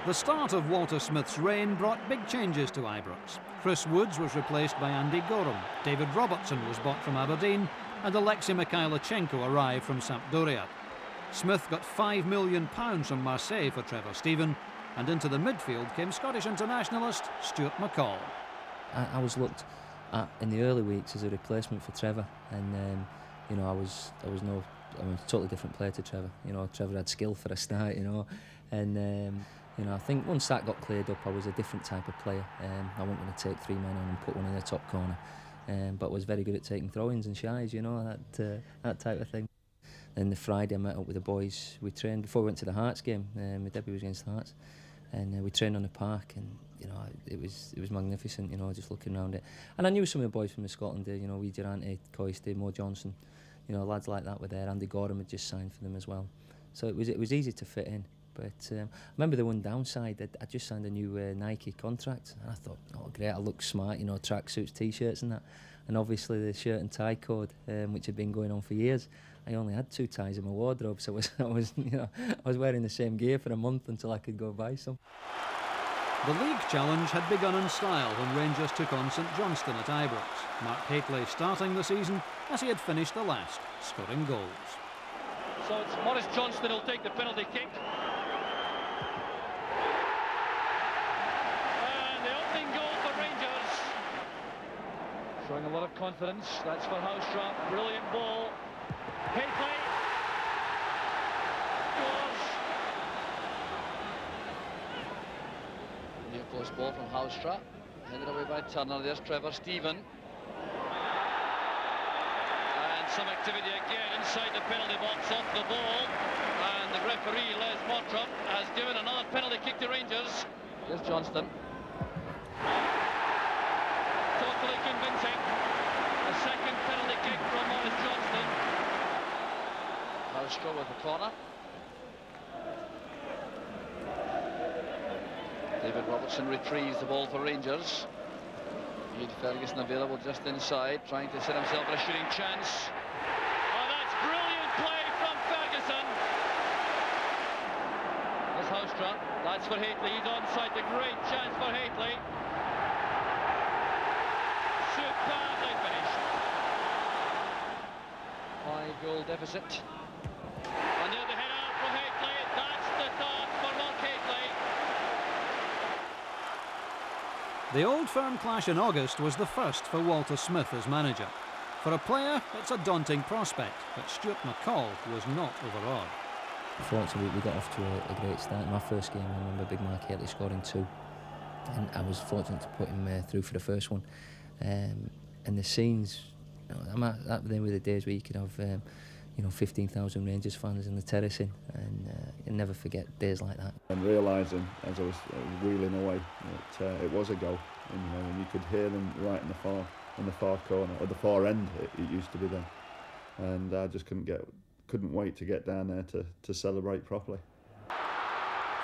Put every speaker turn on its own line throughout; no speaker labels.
The start of Walter Smith's reign brought big changes to Ibrox. Chris Woods was replaced by Andy Gorham, David Robertson was bought from Aberdeen, and Alexei Mikhailichenko arrived from Sampdoria. Smith got £5 million from Marseille for Trevor Steven, and into the midfield came Scottish internationalist Stuart McCall.
I was looked at in the early weeks as a replacement for Trevor, and you know, I was a totally different player to Trevor. You know, Trevor had skill for a start, you know, and you know, I think once that got cleared up, I was a different type of player. I wasn't going to take three men on and put one in the top corner, but was very good at taking throw-ins and shies, you know, that type of thing. Then the Friday I met up with the boys. We trained before we went to the Hearts game. My debut was against the Hearts, and we trained on the park, and you know, it was magnificent, you know, just looking around it. And I knew some of the boys from the Scotland days, you know, Durante, Coiste, Mo Johnson, you know, lads like that were there. Andy Gorham had just signed for them as well, so it was easy to fit in. But I remember the one downside, I just signed a new Nike contract, and I thought, oh great, I look smart, you know, tracksuits, t-shirts and that. And obviously the shirt and tie code, which had been going on for years, I only had 2 ties in my wardrobe, so I was wearing the same gear for a month until I could go buy some.
The league challenge had begun in style when Rangers took on St Johnstone at Ibrox. Mark Hateley starting the season as he had finished the last, scoring goals.
So it's Maurice Johnston who'll take the penalty kick. And the opening goal for Rangers. Showing a lot of confidence. That's for Housetrap. Brilliant ball. Hateley. Scores.
Near post ball from Housetrap. Headed away by Turner. There's Trevor Steven. Some activity again inside the penalty box off the ball, and the referee Les Mottrup has given another penalty kick to Rangers. Here's Johnston. Totally convincing. A second penalty kick from Maurice Johnston. Housetrap with the corner. David Robertson retrieves the ball for Rangers. Ferguson available just inside, trying to set himself a shooting chance.
Oh, that's brilliant play from Ferguson. That's Housetrap. That's for Hateley. He's onside. A great chance for Hateley. Superbly finished.
5-goal deficit.
And there's the header for Hateley. That's the start for Mark Hateley.
The Old Firm clash in August was the first for Walter Smith as manager. For a player, it's a daunting prospect, but Stuart McCall was not overawed.
Fortunately, we got off to a great start. In my first game, I remember Big Mark Hateley scoring 2, and I was fortunate to put him through for the first one. And the scenes, you know, they were the days where you could have, you know, 15,000 Rangers fans in the terracing, and you'll never forget days like that.
And realising as I was wheeling away that it was a goal, and, you know, and you could hear them right in the far corner, or the far end it used to be then, and I just couldn't wait to get down there to celebrate properly.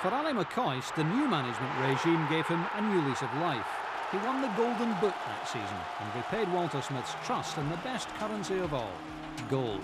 For Ali McCoist, the new management regime gave him a new lease of life. He won the Golden Boot that season and repaid Walter Smith's trust in the best currency of all, goals.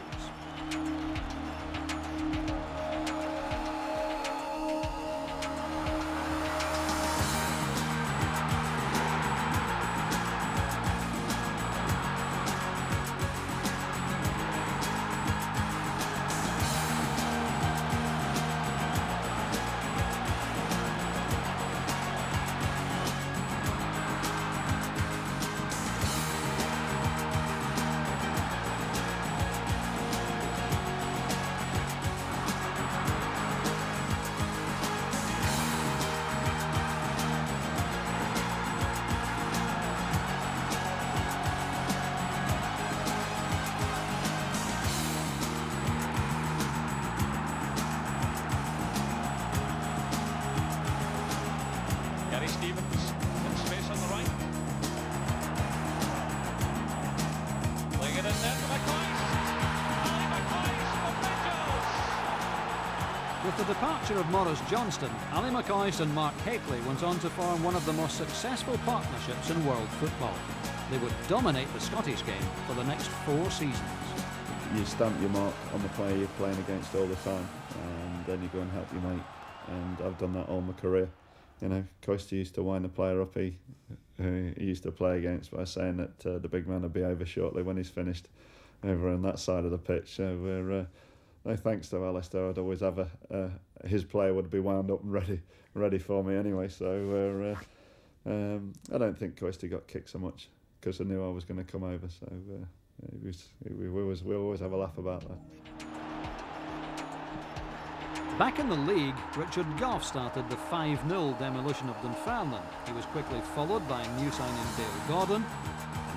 With the departure of Maurice Johnston, Ali McCoist and Mark Hateley went on to form one of the most successful partnerships in world football. They would dominate the Scottish game for the next 4 seasons.
You stamp your mark on the player you're playing against all the time, and then you go and help your mate. And I've done that all my career. you know, Costa used to wind the player up he used to play against by saying that the big man will be over shortly when he's finished over on that side of the pitch. So we're no thanks to Alistair. I'd always have his player would be wound up and ready for me anyway. So I don't think Costa got kicked so much because I knew I was going to come over. So we always have a laugh about that.
Back in the league, Richard Gough started the 5-0 demolition of Dunfermline. He was quickly followed by new signing Dale Gordon.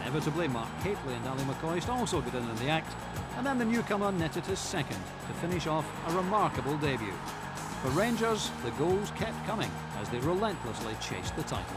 Inevitably, Mark Hateley and Ali McCoist also got in the act, and then the newcomer netted his second to finish off a remarkable debut. For Rangers, the goals kept coming as they relentlessly chased the title.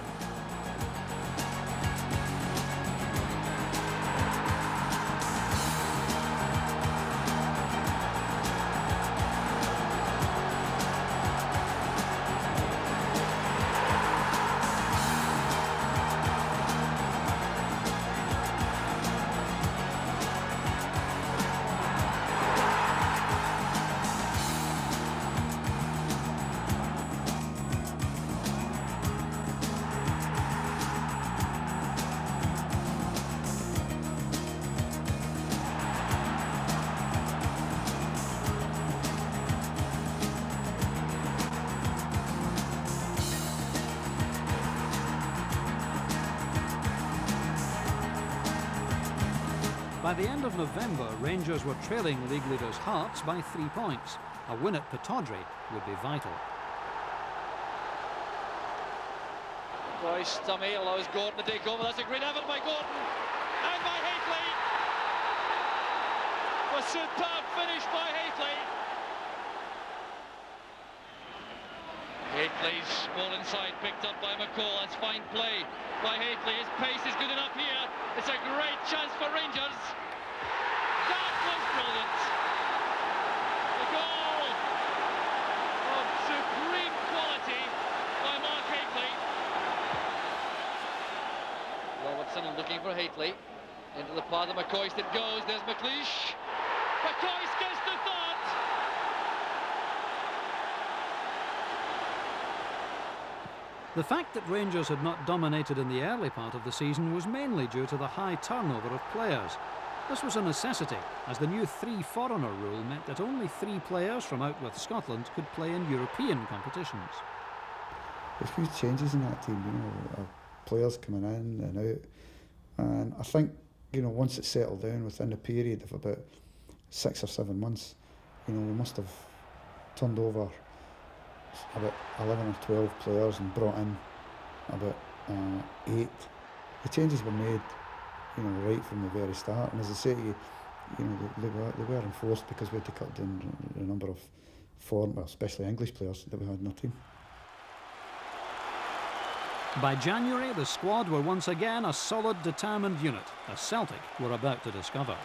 By the end of November, Rangers were trailing league leaders Hearts by 3 points. A win at Pittodrie would be vital.
Royce dummy allows Gordon to take over. That's a great effort by Gordon and by Hateley. A superb finish by Hateley. Hateley's ball inside, picked up by McCall. That's fine play by Hateley. His pace is good enough here. It's a great chance for Rangers. That was brilliant. The goal of supreme quality by Mark Hateley. Robertson looking for Hateley. Into the path of McCoist it goes. There's McLeish. McCoist gets the thought.
The fact that Rangers had not dominated in the early part of the season was mainly due to the high turnover of players. This was a necessity, as the new 3 foreigner rule meant that only 3 players from out with Scotland could play in European competitions.
There's huge changes in that team, you know, players coming in and out, and I think, you know, once it settled down within a period of about 6 or 7 months, you know, we must have turned over about 11 or 12 players and brought in about 8. The changes were made, you know, right from the very start, and as I say to you, you know, they were enforced because we had to cut down the number of foreign, well, especially English players that we had in our team.
By January, the squad were once again a solid, determined unit, as Celtic were about to discover.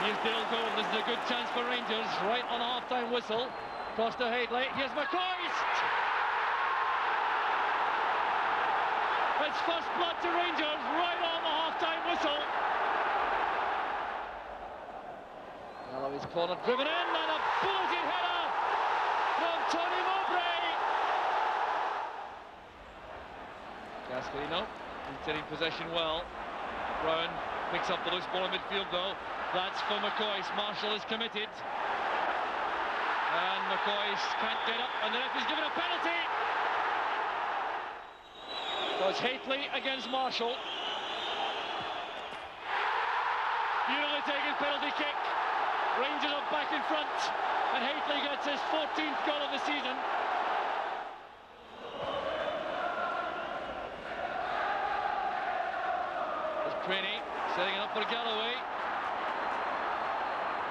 Here's Dale Gordon. This is a good chance for Rangers, right on a half-time whistle. Cross to Hateley. Here's McCoist. It's first blood to Rangers, right on the half-time whistle. Galloway's corner driven in, and a bulleted header from Tony Mowbray. Gascarino retaining possession well. Brown picks up the loose ball in midfield though. That's for McCoist. Marshall is committed. And McCoist can't get up, and the referee's given a penalty. So it's Hateley against Marshall. Beautifully taken penalty kick. Rangers are back in front, and Hateley gets his 14th goal of the season. There's Craney setting it up for Galloway.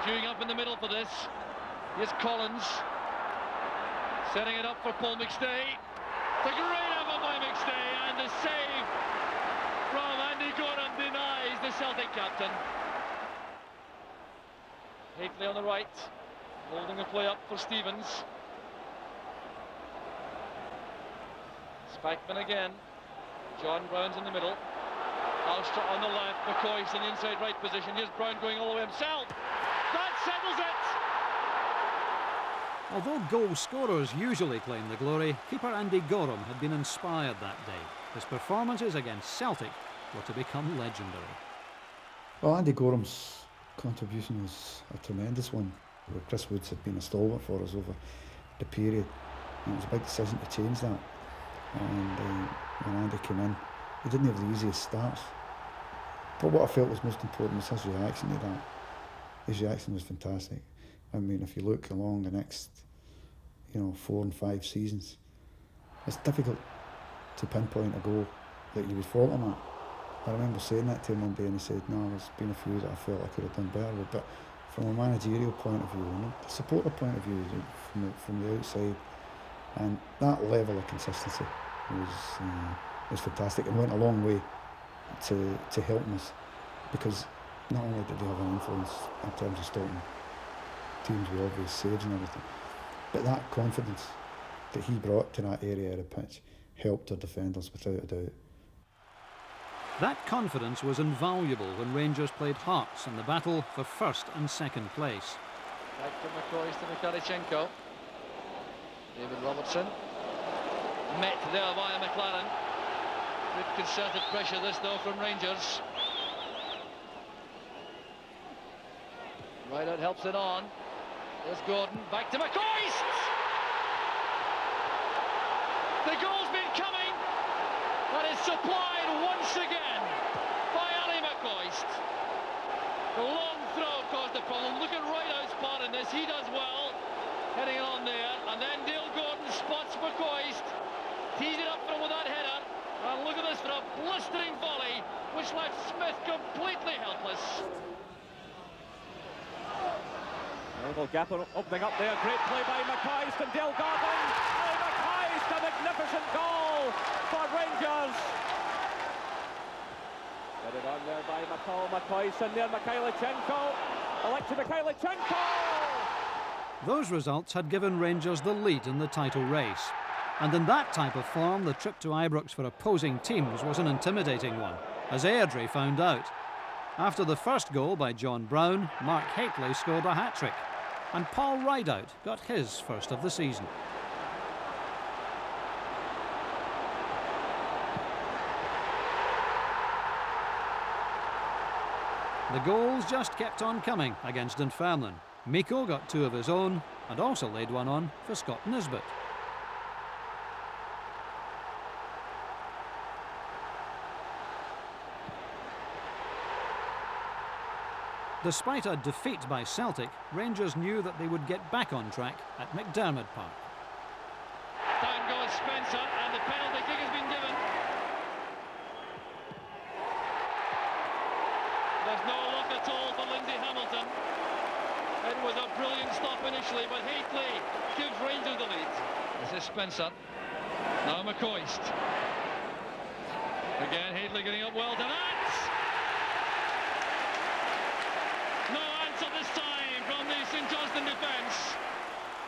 Queuing up in the middle for this. Here's Collins, setting it up for Paul McStay. It's a great effort by McStay, and the save from Andy Gordon denies the Celtic captain. Hateley on the right, holding the play up for Stevens. Spackman again. John Brown's in the middle. Alstra on the left, McCoy's in the inside right position. Here's Brown going all the way himself. That settles it!
Although goal scorers usually claim the glory, keeper Andy Gorham had been inspired that day. His performances against Celtic were to become legendary.
Well, Andy Gorham's contribution was a tremendous one. Chris Woods had been a stalwart for us over the period, and it was a big decision to change that. And when Andy came in, he didn't have the easiest starts. But what I felt was most important was his reaction to that. His reaction was fantastic. I mean, if you look along the next, 4 and 5 seasons, it's difficult to pinpoint a goal that you would fault him at. I remember saying that to him one day, and he said, "No, there's been a few that I felt I could have done better with." But from a managerial point of view, and a supporter point of view, from the outside, and that level of consistency was fantastic, and went a long way to helping us, because not only did they have an influence in terms of stopping teams with obvious saves and everything, but that confidence that he brought to that area of the pitch helped our defenders without a doubt.
That confidence was invaluable when Rangers played Hearts in the battle for first and second place.
Back to McCoy to Mikhalichenko. David Robertson. Met there via McLaren. Good concerted pressure this though from Rangers. Rideout helps it on. There's Gordon. Back to McCoist! The goal's been coming. That is supplied once again by Ali McCoist. The long throw caused the problem. Look at Rideout's part in this. He does well. Heading on there. And then Dale Gordon spots McCoist. Tees it up for him with that header. And look at this for a blistering volley, which left Smith completely helpless.
A little gap opening up there. Great play by McCoist and Dale Gordon. Ali McCoist, a magnificent goal for Rangers. Get it on there by McCoist, and there Mikhalichenko. Alexei Mikhalichenko!
Those results had given Rangers the lead in the title race. And in that type of form, the trip to Ibrox for opposing teams was an intimidating one, as Airdrie found out. After the first goal by John Brown, Mark Hateley scored a hat-trick, and Paul Rideout got his first of the season. The goals just kept on coming against Dunfermline. Miko got 2 of his own, and also laid one on for Scott Nisbet. Despite a defeat by Celtic, Rangers knew that they would get back on track at McDermott Park.
Down goes Spencer, and the penalty kick has been given. There's no look at all for Lindsay Hamilton. It was a brilliant stop initially, but Hateley gives Rangers the lead. This is Spencer. Now McCoist. Again, Hateley getting up well done. No answer this time from the St Johnstone defence.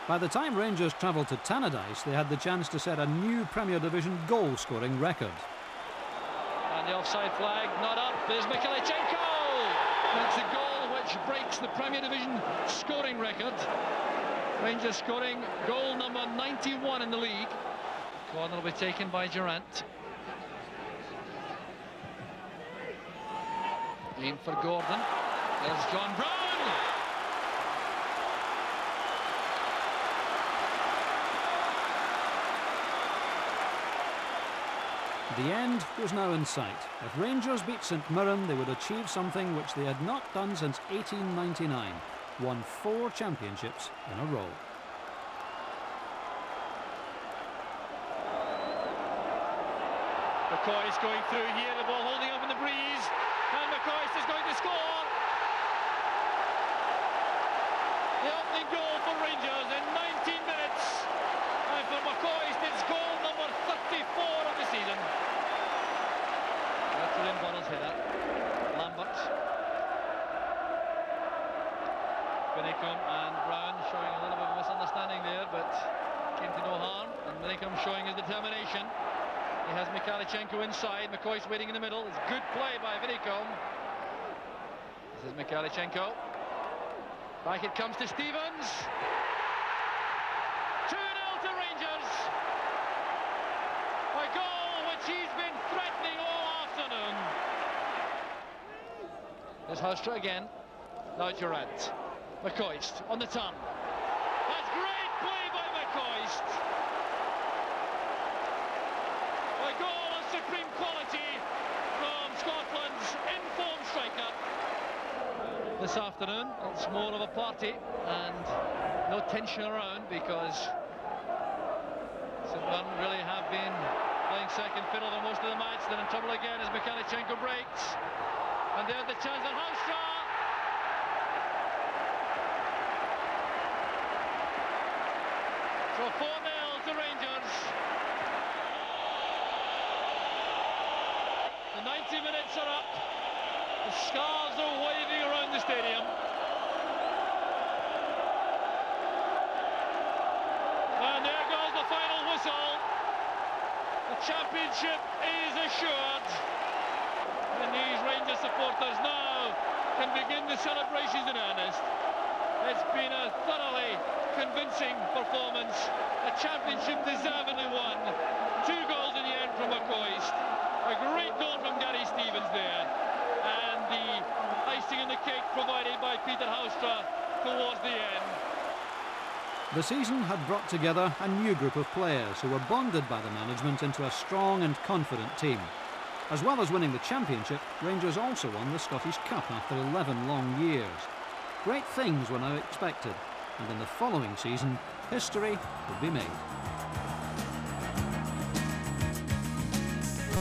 By the time Rangers travelled to Tannadice, they had the chance to set a new Premier Division goal-scoring record.
And the offside flag not up. There's Mikhalichenko. That's the goal which breaks the Premier Division scoring record. Rangers scoring goal number 91 in the league. Corner will be taken by Durant. In for Gordon. There's John Brown.
The end was now in sight. If Rangers beat St Mirren, they would achieve something which they had not done since 1899, won 4 championships in a row.
McCoist going through here, the ball holding up in the breeze, and McCoist is going to score. The opening goal for Rangers in 19 minutes, and for McCoist it's goal number 34 of the season. That's the Bottle's header. Lambert, Binnicum and Brown showing a little bit of misunderstanding there, but came to no harm, and Binnicum showing his determination. He has Mikhalichenko inside, McCoist waiting in the middle. It's good play by Binnicum. This is Mikhalichenko. Back it comes to Stevens. 2-0 to Rangers. A goal which he's been threatening all afternoon. There's Hustra again. Now Durant. McCoist on the turn. That's great play by McCoist. A goal of supreme quality from Scotland's in-form striker. This afternoon, it's more of a party and no tension around because St Mirren really have been playing second fiddle for most of the match. They're in trouble again as Mikhailchenko breaks. And there's the chance at Hallstra. So 4-0 to Rangers. The 90 minutes are up. The scarves are waving around the stadium. And there goes the final whistle. The championship is assured. And these Rangers supporters now can begin the celebrations in earnest. It's been a thoroughly convincing performance. A championship deservedly won. 2 goals in the end from McCoist. A great goal from Gary Stevens there. And the icing on the cake provided by Peter Hallstra towards the end.
The season had brought together a new group of players who were bonded by the management into a strong and confident team. As well as winning the championship, Rangers also won the Scottish Cup after 11 long years. Great things were now expected, and in the following season, history would be made.